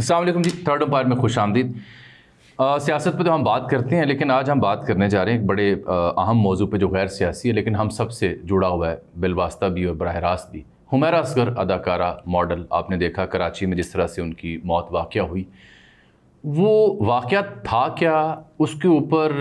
السلام علیکم جی، third umpire میں خوش آمدید۔ سیاست پہ تو ہم بات کرتے ہیں، لیکن آج ہم بات کرنے جا رہے ہیں ایک بڑے اہم موضوع پہ جو غیر سیاسی ہے لیکن ہم سب سے جڑا ہوا ہے، بالواسطہ بھی اور براہ راست بھی۔ حمیرہ اصغر اداکارہ، ماڈل، آپ نے دیکھا کراچی میں جس طرح سے ان کی موت واقعہ ہوئی، وہ واقعہ تھا کیا؟ اس کے اوپر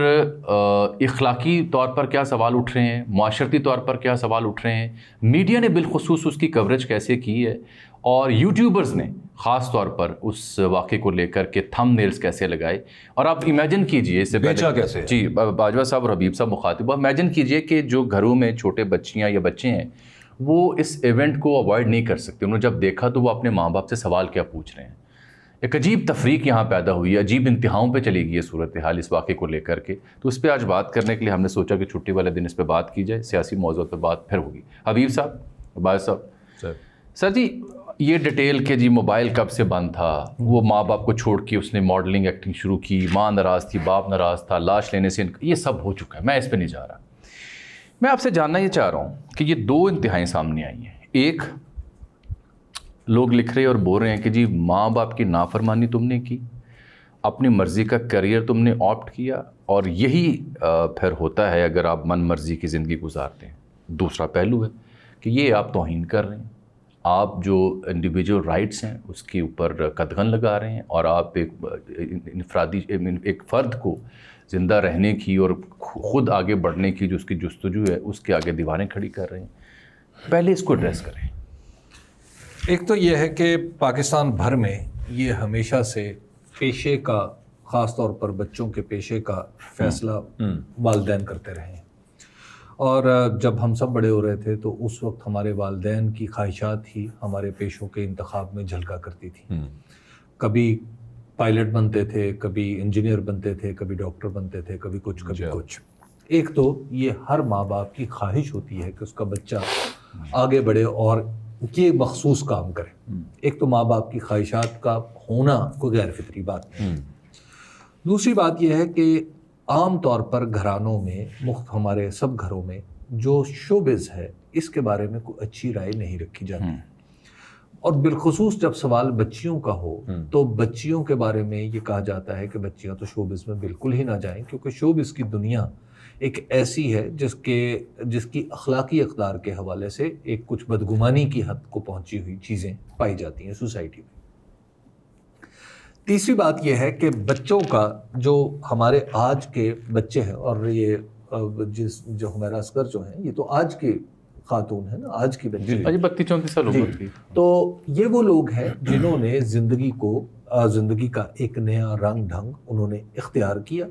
اخلاقی طور پر کیا سوال اٹھ رہے ہیں، معاشرتی طور پر کیا سوال اٹھ رہے ہیں، میڈیا نے بالخصوص اس کی کوریج کیسے کی ہے، اور یوٹیوبرز نے خاص طور پر اس واقعے کو لے کر کے تھم نیلز کیسے لگائے۔ اور آپ امیجن کیجئے، اس سے بیچا کیسے؟ جی، باجوہ صاحب اور حبیب صاحب مخاطب، امیجن کیجئے کہ جو گھروں میں چھوٹے بچیاں یا بچے ہیں وہ اس ایونٹ کو اوائڈ نہیں کر سکتے، انہوں نے جب دیکھا تو وہ اپنے ماں باپ سے سوال کیا پوچھ رہے ہیں۔ ایک عجیب تفریق یہاں پیدا ہوئی ہے، عجیب انتہاؤں پہ چلی گئی ہے صورتحال اس واقعے کو لے کر کے۔ تو اس پہ آج بات کرنے کے لیے ہم نے سوچا کہ چھٹی والے دن اس پہ بات کی جائے، سیاسی موضوع پہ بات پھر ہوگی۔ حبیب صاحب، باز صاحب، سر جی یہ ڈیٹیل کہ جی موبائل کب سے بند تھا، وہ ماں باپ کو چھوڑ کے اس نے ماڈلنگ ایکٹنگ شروع کی، ماں ناراض تھی، باپ ناراض تھا، لاش لینے سے یہ سب ہو چکا ہے، میں اس پہ نہیں جا رہا۔ میں آپ سے جاننا یہ چاہ رہا ہوں کہ یہ دو انتہائیں سامنے آئی ہیں۔ ایک، لوگ لکھ رہے اور بول رہے ہیں کہ جی ماں باپ کی نافرمانی تم نے کی، اپنی مرضی کا کریئر تم نے آپٹ کیا، اور یہی پھر ہوتا ہے اگر آپ من مرضی کی زندگی گزارتے ہیں۔ دوسرا پہلو ہے کہ یہ آپ توہین کر رہے ہیں، آپ جو انڈیویجول رائٹس ہیں اس کے اوپر قدغن لگا رہے ہیں، اور آپ ایک فرد کو زندہ رہنے کی اور خود آگے بڑھنے کی جو اس کی جستجو ہے اس کے آگے دیواریں کھڑی کر رہے ہیں۔ پہلے اس کو ایڈریس کریں۔ ایک تو یہ ہے کہ پاکستان بھر میں یہ ہمیشہ سے پیشے کا، خاص طور پر بچوں کے پیشے کا فیصلہ والدین کرتے رہے ہیں، اور جب ہم سب بڑے ہو رہے تھے تو اس وقت ہمارے والدین کی خواہشات ہی ہمارے پیشوں کے انتخاب میں جھلکا کرتی تھی۔ کبھی پائلٹ بنتے تھے، کبھی انجینئر بنتے تھے، کبھی ڈاکٹر بنتے تھے، کبھی کچھ کبھی کچھ۔ ایک تو یہ ہر ماں باپ کی خواہش ہوتی ہے کہ اس کا بچہ آگے بڑھے اور یہ مخصوص کام کرے۔ ایک تو ماں باپ کی خواہشات کا ہونا کوئی غیر فطری بات نہیں۔ دوسری بات یہ ہے کہ عام طور پر گھرانوں میں، ہمارے سب گھروں میں جو شوبز ہے اس کے بارے میں کوئی اچھی رائے نہیں رکھی جاتی، اور بالخصوص جب سوال بچیوں کا ہو تو بچیوں کے بارے میں یہ کہا جاتا ہے کہ بچیاں تو شوبز میں بالکل ہی نہ جائیں، کیونکہ شوبز کی دنیا ایک ایسی ہے جس کی اخلاقی اقدار کے حوالے سے ایک کچھ بدگمانی کی حد کو پہنچی ہوئی چیزیں پائی جاتی ہیں سوسائٹی میں۔ تیسری بات یہ ہے کہ بچوں کا، جو ہمارے آج کے بچے ہیں، اور یہ جو حمیرہ اصغر جو ہیں یہ تو آج کے خاتون ہیں نا، آج کی بچی، 32-34 سال عمر تھی۔ تو یہ وہ لوگ ہیں جنہوں نے زندگی کا ایک نیا رنگ ڈھنگ انہوں نے اختیار کیا،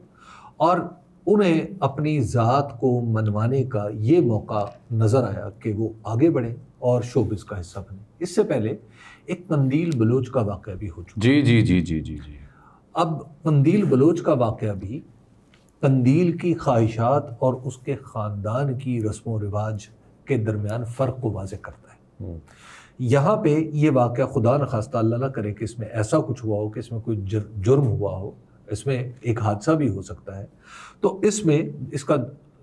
اور انہیں اپنی ذات کو منوانے کا یہ موقع نظر آیا کہ وہ آگے بڑھیں اور شوبز کا حصہ بنیں۔ اس سے پہلے ایک قندیل بلوچ کا واقعہ بھی ہو چکا۔ جی۔ اب قندیل بلوچ کا واقعہ بھی قندیل کی خواہشات اور اس کے خاندان کی رسم و رواج کے درمیان فرق کو واضح کرتا ہے۔ یہاں پہ یہ واقعہ، خدا نخواستہ اللہ نہ کرے کہ اس میں ایسا کچھ ہوا ہو کہ اس میں کوئی جرم ہوا ہو، اس میں ایک حادثہ بھی ہو سکتا ہے، تو اس میں اس کا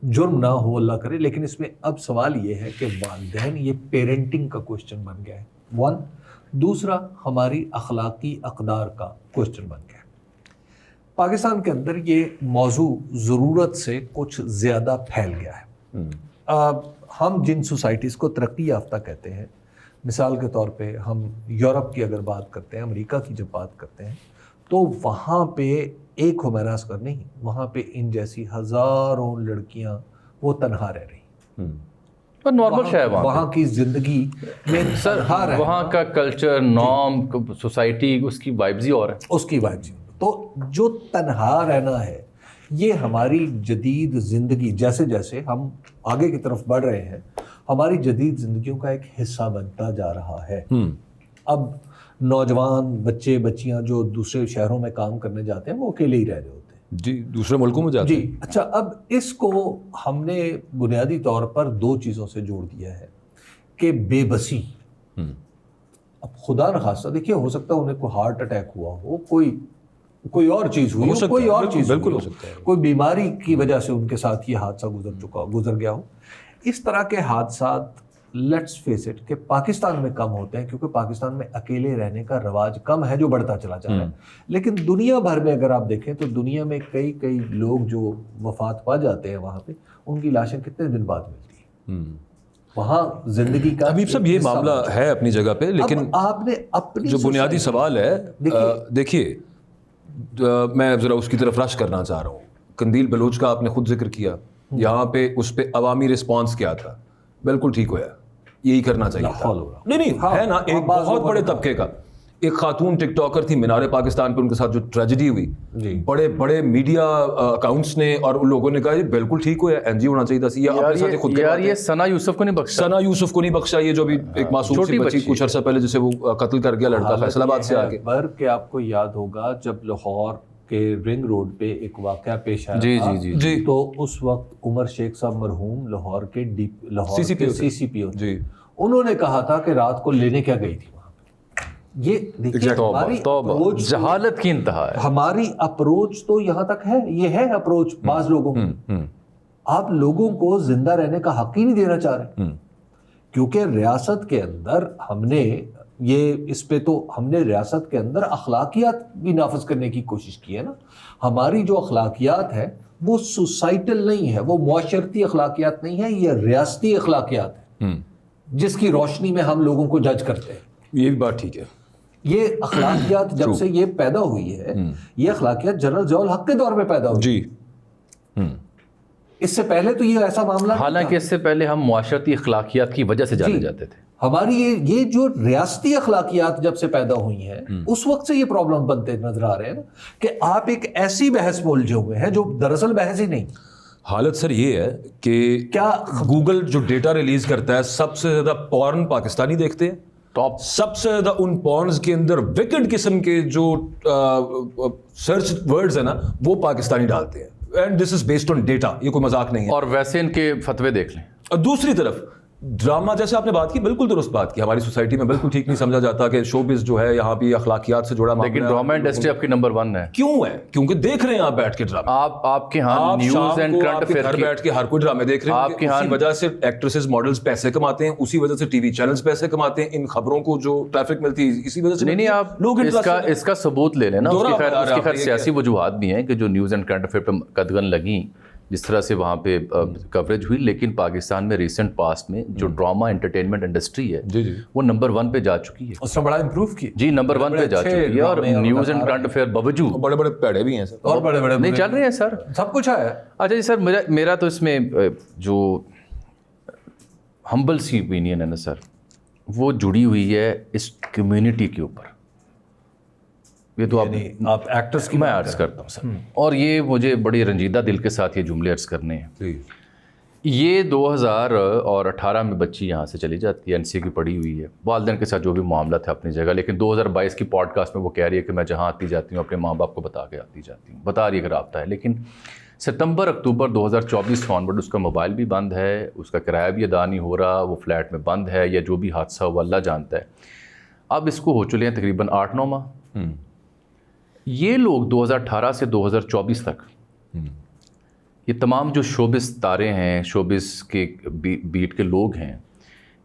جرم نہ ہو اللہ کرے، لیکن اس میں اب سوال یہ ہے کہ والدین، یہ پیرنٹنگ کا کوشچن بن گیا ہے، دوسرا ہماری اخلاقی اقدار کا کوشچن بن گیا ہے۔ پاکستان کے اندر یہ موضوع ضرورت سے کچھ زیادہ پھیل گیا ہے۔ ہم جن سوسائٹیز کو ترقی یافتہ کہتے ہیں، مثال کے طور پہ ہم یورپ کی اگر بات کرتے ہیں، امریکہ کی جب بات کرتے ہیں، تو وہاں پہ ایک حمیرہ اصغر نہیں، وہاں پہ ان جیسی ہزاروں لڑکیاں وہ تنہا رہ رہی، پر نارمل شے ہے وہاں کی زندگی میں سر، وہاں کا کلچر، نارم، سوسائٹی، اس کی وائبز ہی اور ہے، اس کی وائبز۔ تو جو تنہا رہنا ہے یہ ہماری جدید زندگی، جیسے جیسے ہم آگے کی طرف بڑھ رہے ہیں، ہماری جدید زندگیوں کا ایک حصہ بنتا جا رہا ہے۔ اب نوجوان بچے بچیاں جو دوسرے شہروں میں کام کرنے جاتے ہیں وہ اکیلے ہی رہ رہے ہوتے ہیں، جی، دوسرے ملکوں میں جاتے ہیں۔ جی اچھا، اب اس کو ہم نے بنیادی طور پر دو چیزوں سے جوڑ دیا ہے کہ بے بسی۔ اب خدا نخواستہ دیکھیے، ہو سکتا ہے انہیں کوئی ہارٹ اٹیک ہوا ہو، کوئی اور چیز ہوئی ہو، کوئی اور چیز بالکل ہو سکتا ہے، کوئی بیماری کی وجہ سے ان کے ساتھ یہ حادثہ گزر گیا ہو۔ اس طرح کے حادثات لیٹس فیس اٹ کہ پاکستان میں کم ہوتے ہیں کیونکہ پاکستان میں اکیلے رہنے کا رواج کم ہے جو بڑھتا چلا جا رہا ہے. لیکن دنیا بھر میں اگر آپ دیکھیں تو دنیا میں کئی لوگ جو وفات پا جاتے ہیں وہاں پہ ان کی لاشیں کتنے دن بعد ملتی ہیں. وہاں زندگی کا حبیب صاحب یہ معاملہ ہے اپنی جگہ پہ, لیکن آپ نے اپنی جو بنیادی سوال ہے, دیکھیے میں ذرا اس کی طرف رش کرنا چاہ رہا ہوں. قندیل بلوچ کا آپ نے خود ذکر کیا, یہاں پہ اس پہ عوامی رسپانس کیا تھا؟ بالکل ٹھیک ہوا, یہی کرنا چاہیے تھا. نہیں ہے نا, ایک بہت بڑے طبقے کا, ایک خاتون ٹک ٹاکر تھی مینار پاکستان پہ, ان کے ساتھ جو ٹریجڈی ہوئی, بڑے بڑے میڈیا اکاؤنٹس نے اور ان لوگوں نے کہا یہ بالکل ٹھیک ہوا, این جی ہونا چاہیے تھا. یار یہ ثنا یوسف کو نہیں بخشا, ثنا یوسف کو نہیں بخشا, یہ جو بھی ایک معصوم سی بچی کچھ عرصہ پہلے جسے وہ قتل کر گیا لڑکا فیصل آباد سے آ کے. کہ آپ کو یاد ہوگا جب لاہور کے رنگ روڈ پہ ایک واقعہ پیش آیا, جی تو اس وقت عمر شیخ صاحب مرحوم لاہور کے لاہور سی سی پی او, انہوں نے کہا تھا کہ رات کو لینے کیا گئی تھی وہاں پہ. یہ دیکھیے ہماری جہالت کی انتہا ہے. ہماری اپروچ تو یہاں تک ہے, یہ ہے اپروچ بعض لوگوں کی. آپ لوگوں کو زندہ رہنے کا حق ہی نہیں دینا چاہ رہے, کیونکہ ریاست کے اندر ہم نے ریاست کے اندر اخلاقیات بھی نافذ کرنے کی کوشش کی ہے نا. ہماری جو اخلاقیات ہے وہ سوسائٹل نہیں ہے, وہ معاشرتی اخلاقیات نہیں ہے, یہ ریاستی اخلاقیات ہے جس کی روشنی میں ہم لوگوں کو جج کرتے ہیں. یہ بھی بات ٹھیک ہے. یہ اخلاقیات جب سے یہ پیدا ہوئی ہے, یہ اخلاقیات جنرل ضیاء الحق کے دور میں پیدا ہوئی. جی اس سے پہلے تو یہ ایسا معاملہ, حالانکہ اس سے پہلے ہم معاشرتی اخلاقیات کی وجہ سے جانے جاتے تھے. ہماری یہ جو ریاستی اخلاقیات جب سے پیدا ہوئی ہیں اس وقت سے یہ پرابلم بنتے نظر آ رہے ہیں کہ آپ ایک ایسی بحث بول جو ہوئے ہیں جو دراصل بحث ہی نہیں. حالت سر یہ ہے کہ کیا گوگل جو ڈیٹا ریلیز کرتا ہے سب سے زیادہ پورن پاکستانی دیکھتے ہیں, ٹاپ سب سے زیادہ ان پورنز کے اندر وکٹ قسم کے جو سرچ ورڈز ہیں نا وہ پاکستانی ڈالتے ہیں, and this is based on data, یہ کوئی مذاق نہیں ہے. اور ویسے ان کے فتوے دیکھ لیں. اور دوسری طرف ڈرامہ, جیسے آپ نے بات کی, بالکل درست بات کی, ہماری سوسائٹی میں بالکل ٹھیک نہیں سمجھا جاتا کہ شوبز جو ہے یہاں بھی اخلاقیات سے جڑا معاملہ ہے. لیکن ڈرامہ انڈسٹری آپ کی نمبر 1 ہے. کیوں ہے؟ کیونکہ دیکھ رہے ہیں آپ بیٹھ کے ڈرامہ. آپ کے ہاں نیوز اینڈ کرنٹ افیئر گھر بیٹھ کے ہر کوئی ڈرامے دیکھ رہے ہیں. آپ کے ہاں اسی وجہ سے ایکٹریسز ماڈلز پیسے کماتے ہیں, اسی وجہ سے ٹی وی چینلز پیسے کماتے ہیں, ان خبروں کو جو ٹریفک ملتی ہے اسی وجہ سے. نہیں آپ لوگ اس کا ثبوت لے لیں نا. اس کی خیر سیاسی وجوہات بھی ہیں کہ جو نیوز اینڈ کرنٹ افیئر پہ قدغن لگیں جس طرح سے وہاں پہ کوریج ہوئی, لیکن پاکستان میں ریسنٹ پاسٹ میں جو ڈرامہ انٹرٹینمنٹ انڈسٹری ہے وہ نمبر 1 پہ جا چکی ہے. اس نے بڑا امپروو کی. جی نمبر 1 پہ جا چکی ہے, اور نیوز اینڈ کرنٹ افیئر باوجود بڑے بڑے پیڑے بھی ہیں سر, اور بڑے بڑے نہیں چل رہے ہیں سر, سب کچھ ہے. اچھا جی سر, میرا تو اس میں جو ہمبل سی اوپینین ہے نا سر, وہ جڑی ہوئی ہے اس کمیونٹی کے اوپر. یہ تو آپ ایکٹرز کی میں عرض کرتا ہوں سر, اور یہ مجھے بڑی رنجیدہ دل کے ساتھ یہ جملے عرض کرنے ہیں. یہ 2018 میں بچی یہاں سے چلی جاتی ہے, NCA کی پڑھی ہوئی ہے, والدین کے ساتھ جو بھی معاملہ تھا اپنی جگہ, لیکن 2022 کی پوڈ کاسٹ میں وہ کہہ رہی ہے کہ میں جہاں آتی جاتی ہوں اپنے ماں باپ کو بتا کے آتی جاتی ہوں, بتا رہی ہے کہ رابطہ ہے. لیکن ستمبر اکتوبر 2024 آنورڈ اس کا موبائل بھی بند ہے, اس کا کرایہ بھی ادا نہیں ہو رہا, وہ فلیٹ میں بند ہے, یا جو بھی حادثہ ہوا اللہ جانتا ہے. اب اس کو ہو چلے ہیں تقریباً 8-9 ماہ. یہ لوگ 2018 سے 2024 تک یہ تمام جو شوبز تارے ہیں, شوبز کے بیٹ کے لوگ ہیں,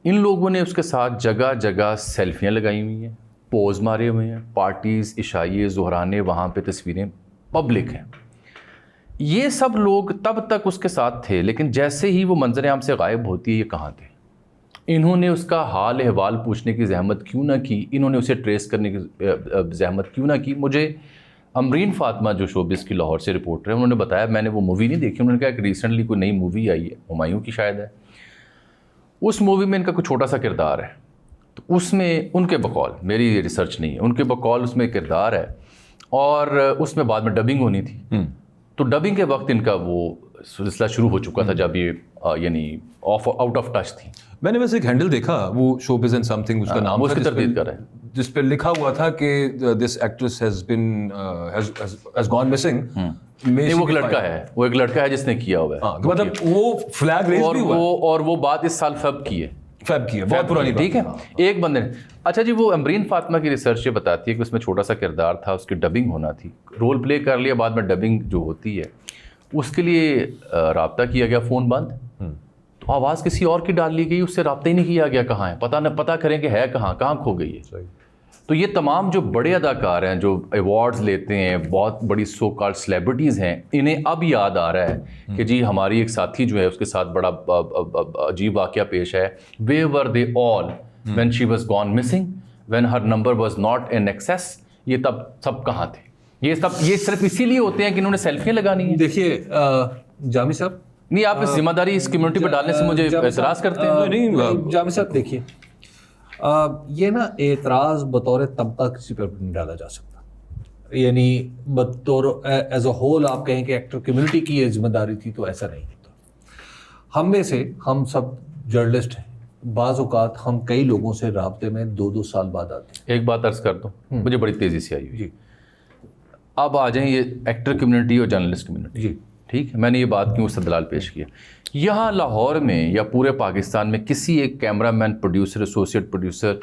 ان لوگوں نے اس کے ساتھ جگہ جگہ سیلفیاں لگائی ہوئی ہیں, پوز مارے ہوئے ہیں, پارٹیز, عشائیے, ظہرانے, وہاں پہ تصویریں پبلک ہیں. یہ سب لوگ تب تک اس کے ساتھ تھے, لیکن جیسے ہی وہ منظر عام سے غائب ہوتی ہے, یہ کہاں تھے؟ انہوں نے اس کا حال احوال پوچھنے کی زحمت کیوں نہ کی, انہوں نے اسے ٹریس کرنے کی زحمت کیوں نہ کی. مجھے امرین فاطمہ جو شوبز کی لاہور سے رپورٹر ہے, انہوں نے بتایا, میں نے وہ مووی نہیں دیکھی, انہوں نے کہا کہ ریسنٹلی کوئی نئی مووی آئی ہے, ہمایوں کی شاید ہے, اس مووی میں ان کا کوئی چھوٹا سا کردار ہے. تو اس میں ان کے بقول, میری ریسرچ نہیں ہے, ان کے بقول اس میں کردار ہے, اور اس میں بعد میں ڈبنگ ہونی تھی. تو ڈبنگ کے وقت ان کا وہ سلسلہ شروع ہو چکا تھا جب یہ یعنی آؤٹ آف ٹچ تھی. میں نے ویسے ایک ہینڈل دیکھا, وہ شوبز اینڈ سم تھنگ اس کا نام, اس کی تردید کر رہے ہیں, جس پہ لکھا ہوا تھا کہ دس ایکٹریس ہیز گون مسنگ. نہیں وہ ایک لڑکا ہے جس نے کیا ہوا ہے, مطلب وہ فلیگ ریز بھی ہوا, اور وہ بات اس سال فیب کی ہے, بہت پرانی, ٹھیک ہے, ایک بندے نے. اچھا جی, وہ امرین فاطمہ کی ریسرچ یہ بتاتی ہے کہ اس میں چھوٹا سا کردار تھا, اس کی ڈبنگ ہونا تھی, رول پلے کر لیا, بعد میں ڈبنگ جو ہوتی ہے اس کے لیے رابطہ کیا گیا, فون بند. تو آواز کسی اور کی ڈال لی گئی, اس سے رابطہ ہی نہیں کیا گیا کہاں ہے, پتہ کریں کہ ہے کہاں کھو گئی ہے. تو یہ تمام جو بڑے اداکار ہیں جو ایوارڈز لیتے ہیں, بہت بڑی سو کالڈ سیلیبریٹیز ہیں, انہیں اب یاد آ رہا ہے کہ جی ہماری ایک ساتھی جو ہے اس کے ساتھ بڑا عجیب واقعہ پیش ہے. Where were they all when she was gone missing, when her number was not in access. یہ تب سب کہاں تھے؟ یہ صرف اسی لیے ہوتے ہیں کہ انہوں نے سیلفیاں لگانی ہیں. دیکھیے جامی صاحب, نہیں آپ اس ذمہ داری اس کمیونٹی پہ ڈالنے سے مجھے اعتراض کرتے ہیں. نہیں جامی صاحب دیکھیے, یہ نا اعتراض بطور طبقہ کسی پر نہیں ڈالا جا سکتا. یعنی بطور ایز اے ہول آپ کہیں کہ ایکٹر کمیونٹی کی یہ ذمہ داری تھی, تو ایسا نہیں ہوتا. ہم میں سے ہم سب جرنلسٹ ہیں, بعض اوقات ہم کئی لوگوں سے رابطے میں 2-2 سال بعد آتے ہیں. ایک بات عرض کر دوں, مجھے بڑی تیزی سے آئی ہوئی. جی اب آ جائیں یہ ایکٹر کمیونٹی اور جرنلسٹ کمیونٹی. جی ٹھیک ہے, میں نے یہ بات کیوں استدلال پیش کیا. یہاں لاہور میں یا پورے پاکستان میں کسی ایک camera man, producer, associate producer,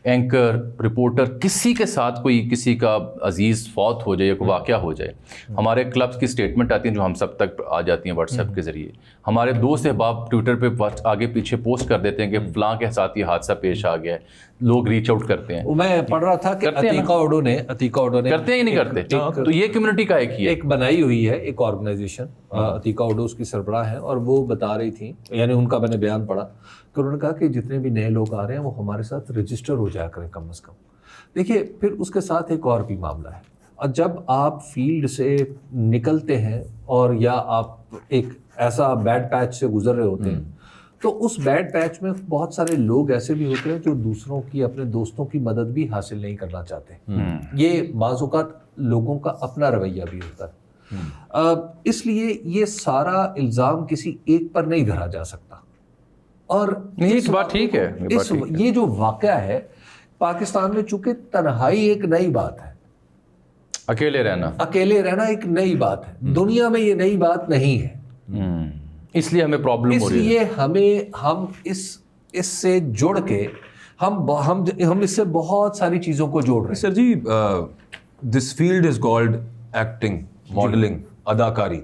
anchor, reporter, کسی کے ساتھ کوئی کسی کا عزیز فوت ہو جائے یا کوئی واقعہ ہو جائے, ہمارے کلبس کی اسٹیٹمنٹ آتی ہیں جو ہم سب تک آ جاتی ہیں واٹس ایپ کے ذریعے. ہمارے دوست احباب ٹویٹر پہ آگے پیچھے پوسٹ کر دیتے ہیں کہ فلاں کے ساتھ یہ حادثہ پیش آ گیا ہے, لوگ ریچ آؤٹ کرتے ہیں. میں پڑھ رہا تھا کہ عتیقہ اوڈو نے کرتے ہیں یا نہیں کرتے؟ تو یہ کمیونٹی کا ایک بنائی ہوئی ہے ایک آرگنائزیشن, عتیقہ اوڈو اس کی سربراہ ہیں, اور وہ بتا رہی تھیں, یعنی ان کا میں نے بیان پڑھا کہ انہوں نے کہا کہ جتنے بھی نئے لوگ آ رہے ہیں وہ ہمارے ساتھ رجسٹر ہو جایا کریں کم از کم. دیکھیے پھر اس کے ساتھ ایک اور بھی معاملہ ہے, اور جب آپ فیلڈ سے نکلتے ہیں اور یا آپ ایک ایسا بیڈ پیچ سے گزر رہے ہوتے ہیں, تو اس بیڈ پیچ میں بہت سارے لوگ ایسے بھی ہوتے ہیں جو دوسروں کی, اپنے دوستوں کی مدد بھی حاصل نہیں کرنا چاہتے. یہ بعض اوقات لوگوں کا اپنا رویہ بھی ہوتا ہے. اس لیے یہ سارا الزام کسی ایک پر نہیں دھرا جا سکتا. اور یہ بات ٹھیک ہے, یہ جو واقعہ ہے پاکستان میں چونکہ تنہائی ایک نئی بات ہے, اکیلے رہنا ایک نئی بات ہے, دنیا میں یہ نئی بات نہیں ہے. اس لیے ہمیں پرابلم ہو رہی ہے. اس لیے ہم اس سے جڑ کے ہم اس سے بہت ساری چیزوں کو جوڑ رہے ہیں. Sir ji, this field is called acting, modelling, اداکاری.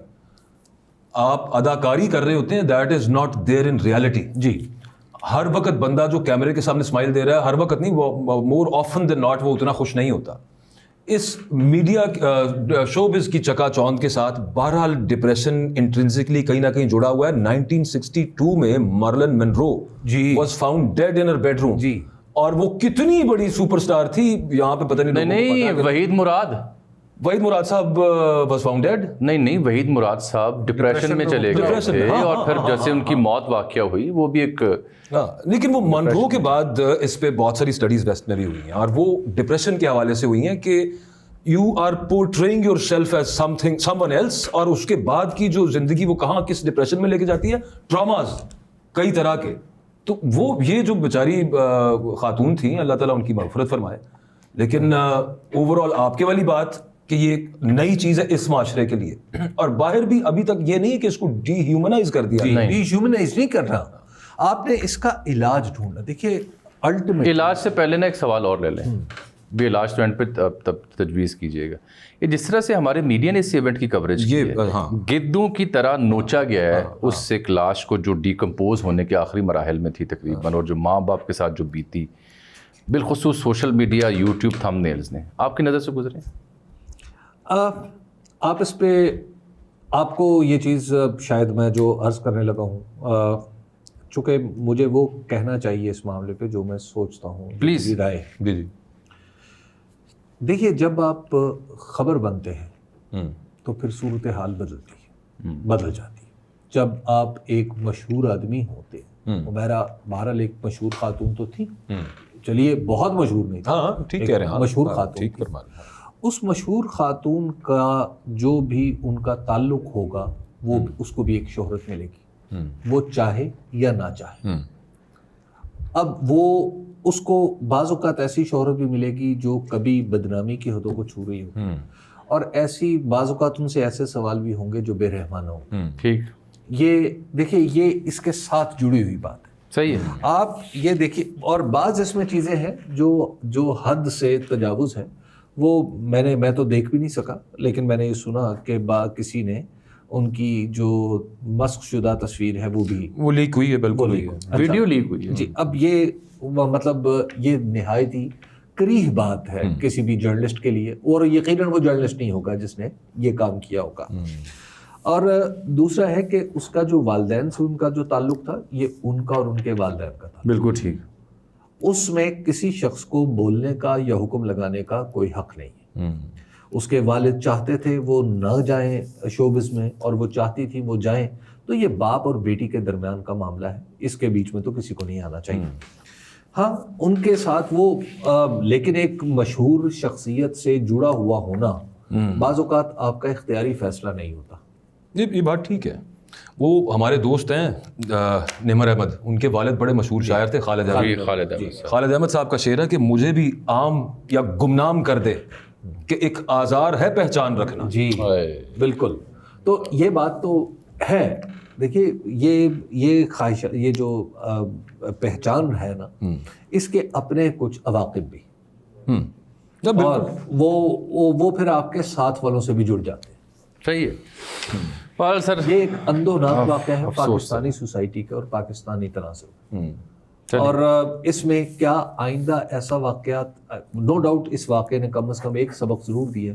آپ اداکاری کر رہے ہوتے ہیں, that is not there in reality. جی ہر وقت بندہ جو کیمرے کے سامنے اسمائل دے رہا ہے, ہر وقت نہیں, وہ مور آفن دین ناٹ وہ اتنا خوش نہیں ہوتا. اس میڈیا شو بز کی چکا چوند کے ساتھ بہرحال ڈپریشن انٹرنسکلی کہیں نہ کہیں جڑا ہوا ہے. 1962 میں Marilyn Monroe was found dead in her bedroom. جی, اور وہ کتنی بڑی سپر اسٹار تھی, یہاں پہ پتہ نہیں وحید مراد صاحب واز فاؤنڈ ڈیڈ. نہیں وحید مراد صاحب ڈپریشن میں چلے گئے تھے, اور پھر جیسے ان کی موت واقعہ ہوئی, وہ بھی ایک, لیکن وہ منرو کے بعد اس پہ بہت ساری اسٹڈیز ویسٹ میں بھی ہوئی ہیں, اور وہ ڈپریشن کے حوالے سے ہوئی ہیں کہ you are portraying yourself as someone else, اور اس کے بعد کی جو زندگی وہ کہاں کس ڈپریشن میں لے کے جاتی ہے, ٹراماز کئی طرح کے. تو وہ یہ جو بیچاری خاتون تھیں, اللہ تعالیٰ ان کی مغفرت فرمائے, لیکن اوور آل آپ کے والی بات کہ یہ نئی چیز ہے اس معاشرے کے لیے, اور باہر بھی ابھی تک یہ نہیں ہے کہ اس کو ڈی ہیومنائز کر دیا. ڈی ہیومنائز نہیں کرنا, آپ نے اس کا علاج ڈھونڈنا. دیکھیے الٹیمیٹ علاج سے پہلے نا ایک سوال اور لے لیں, بھی علاج تو اینڈ پہ تجویز کیجیے گا. یہ جس طرح سے ہمارے میڈیا نے اس ایونٹ کی کوریج کی ہے, گدوں کی طرح نوچا گیا ہے اس ایک لاش کو جو ڈیکمپوز ہونے کے آخری مراحل میں تھی تقریباً, اور جو ماں باپ کے ساتھ جو بیتی, بالخصوص سوشل میڈیا, یوٹیوب تھم نیلز نے آپ کی نظر سے گزرے. آپ اس پہ, آپ کو یہ چیز شاید میں جو عرض کرنے لگا ہوں, چونکہ مجھے وہ کہنا چاہیے اس معاملے پہ جو میں سوچتا ہوں, پلیز رائے. جی دیکھیے جب آپ خبر بنتے ہیں تو پھر صورتحال بدل جاتی ہے. جب آپ ایک مشہور آدمی ہوتے ہیں, بہرحال ایک مشہور خاتون تو تھی, چلیے بہت مشہور نہیں تھی, ٹھیک کہہ رہے ہیں, مشہور خاتون. اس مشہور خاتون کا جو بھی ان کا تعلق ہوگا وہ اس کو بھی ایک شہرت ملے گی, وہ چاہے یا نہ چاہے. اب وہ اس کو بعض اوقات ایسی شہرت بھی ملے گی جو کبھی بدنامی کی حدوں کو چھو رہی ہوگی, اور ایسی بعض اوقات ان سے ایسے سوال بھی ہوں گے جو بے رحمانہ ہوں. ٹھیک, یہ دیکھیے یہ اس کے ساتھ جڑی ہوئی بات ہے. صحیح ہے. آپ یہ دیکھیے, اور بعض اس میں چیزیں ہیں جو حد سے تجاوز ہیں, وہ میں تو دیکھ بھی نہیں سکا, لیکن میں نے یہ سنا کہ کسی نے ان کی جو مسخ شدہ تصویر ہے وہ لیک ہوئی ہے، بالکل ہوئی ہے، ویڈیو لیک ہوئی ہے جی. اب یہ مطلب یہ نہایت ہی کریہ بات ہے کسی بھی جرنلسٹ کے لیے، اور یقیناً وہ جرنلسٹ نہیں ہوگا جس نے یہ کام کیا ہوگا. اور دوسرا ہے کہ اس کا جو والدین سے ان کا جو تعلق تھا، یہ ان کا اور ان کے والدین کا تھا. بالکل ٹھیک. اس میں کسی شخص کو بولنے کا یا حکم لگانے کا کوئی حق نہیں ہے. اس کے والد چاہتے تھے وہ نہ جائیں شوبز میں، اور وہ چاہتی تھی وہ جائیں، تو یہ باپ اور بیٹی کے درمیان کا معاملہ ہے، اس کے بیچ میں تو کسی کو نہیں آنا چاہیے. ہاں ان کے ساتھ وہ لیکن ایک مشہور شخصیت سے جڑا ہوا ہونا بعض اوقات آپ کا اختیاری فیصلہ نہیں ہوتا. یہ بات ٹھیک ہے. وہ ہمارے دوست ہیں نمر احمد، ان کے والد بڑے مشہور شاعر تھے، خالد احمد. خالد احمد صاحب کا شعر ہے کہ مجھے بھی عام یا گمنام کر دے کہ ایک آزار ہے پہچان رکھنا. جی بالکل. تو یہ بات تو ہے. دیکھیے یہ خواہش، یہ جو پہچان ہے نا، اس کے اپنے کچھ عواقب بھی، اور وہ پھر آپ کے ساتھ والوں سے بھی جڑ جاتے ہیں. صحیح ہے. پال سر یہ ایک اندوناک واقعہ ہے پاکستانی سوسائٹی کا اور پاکستانی تناظر. اور اس میں کیا آئندہ ایسا واقعات، نو ڈاؤٹ اس واقعے نے کم از کم ایک سبق ضرور دیا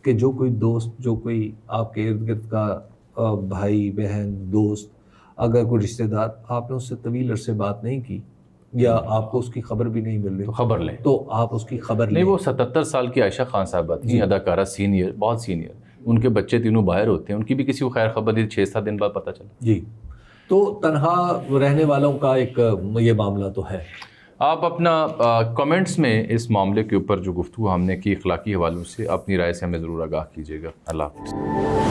کہ جو کوئی دوست، جو کوئی آپ کے ارد گرد کا بھائی بہن دوست، اگر کوئی رشتہ دار آپ نے اس سے طویل عرصے بات نہیں کی یا آپ کو اس کی خبر بھی نہیں مل رہی، خبر لیں، تو آپ اس کی خبر لیں. نہیں، وہ 77 سال کی عائشہ خان صاحبہ تھیں، اداکارہ، سینئر، بہت سینئر. ان کے بچے تینوں باہر ہوتے ہیں، ان کی بھی کسی کو خیر خبر دی، 6-7 دن بعد پتہ چلا. جی. تو تنہا رہنے والوں کا ایک یہ معاملہ تو ہے. آپ اپنا کمنٹس میں اس معاملے کے اوپر جو گفتگو ہم نے کی اخلاقی حوالوں سے، اپنی رائے سے ہمیں ضرور آگاہ کیجیے گا. اللہ حافظ.